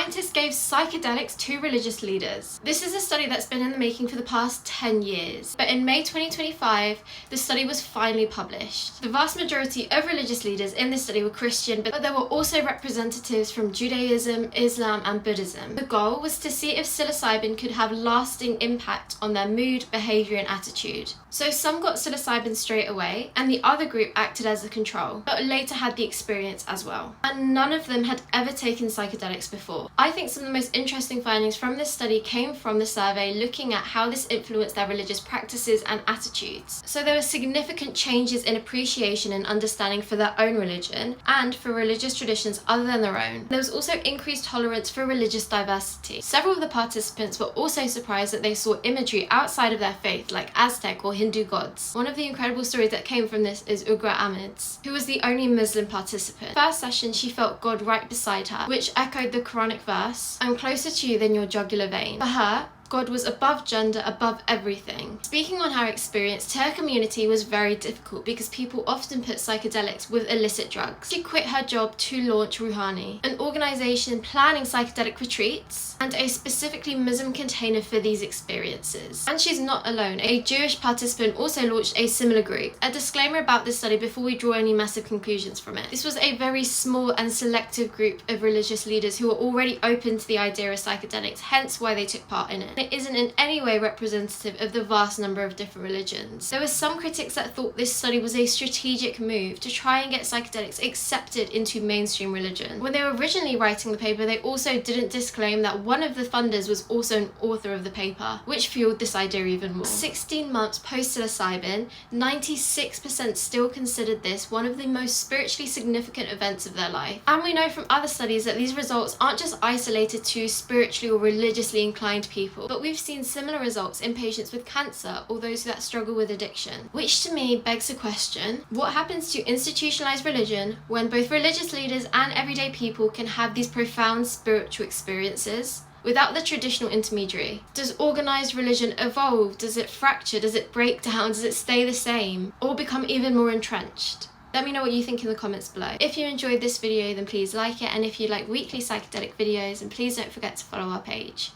scientists gave psychedelics to religious leaders. This is a study that's been in the making for the past 10 years, but in May 2025, the study was finally published. The vast majority of religious leaders in this study were Christian, but there were also representatives from Judaism, Islam, and Buddhism. The goal was to see if psilocybin could have lasting impact on their mood, behavior, and attitude. So some got psilocybin straight away, and the other group acted as a control, but later had the experience as well. And none of them had ever taken psychedelics before. I think some of the most interesting findings from this study came from the survey looking at how this influenced their religious practices and attitudes. So there were significant changes in appreciation and understanding for their own religion and for religious traditions other than their own. There was also increased tolerance for religious diversity. Several of the participants were also surprised that they saw imagery outside of their faith, like Aztec or Hindu gods. One of the incredible stories that came from this is Ugra Ahmed's, who was the only Muslim participant. First session, she felt God right beside her, which echoed the Quranic verse, "I'm closer to you than your jugular vein." For her, God was above gender, above everything. Speaking on her experience, her community was very difficult because people often put psychedelics with illicit drugs. She quit her job to launch Ruhani, an organization planning psychedelic retreats and a specifically Muslim container for these experiences. And she's not alone. A Jewish participant also launched a similar group. A disclaimer about this study before we draw any massive conclusions from it. This was a very small and selective group of religious leaders who were already open to the idea of psychedelics, hence why they took part in it. It isn't in any way representative of the vast number of different religions. There were some critics that thought this study was a strategic move to try and get psychedelics accepted into mainstream religion. When they were originally writing the paper, they also didn't disclaim that one of the funders was also an author of the paper, which fueled this idea even more. 16 months post psilocybin, 96% still considered this one of the most spiritually significant events of their life. And we know from other studies that these results aren't just isolated to spiritually or religiously inclined people, but we've seen similar results in patients with cancer or those that struggle with addiction. Which to me begs the question, what happens to institutionalized religion when both religious leaders and everyday people can have these profound spiritual experiences without the traditional intermediary? Does organized religion evolve? Does it fracture? Does it break down? Does it stay the same? Or become even more entrenched? Let me know what you think in the comments below. If you enjoyed this video, then please like it, and if you like weekly psychedelic videos, then please don't forget to follow our page.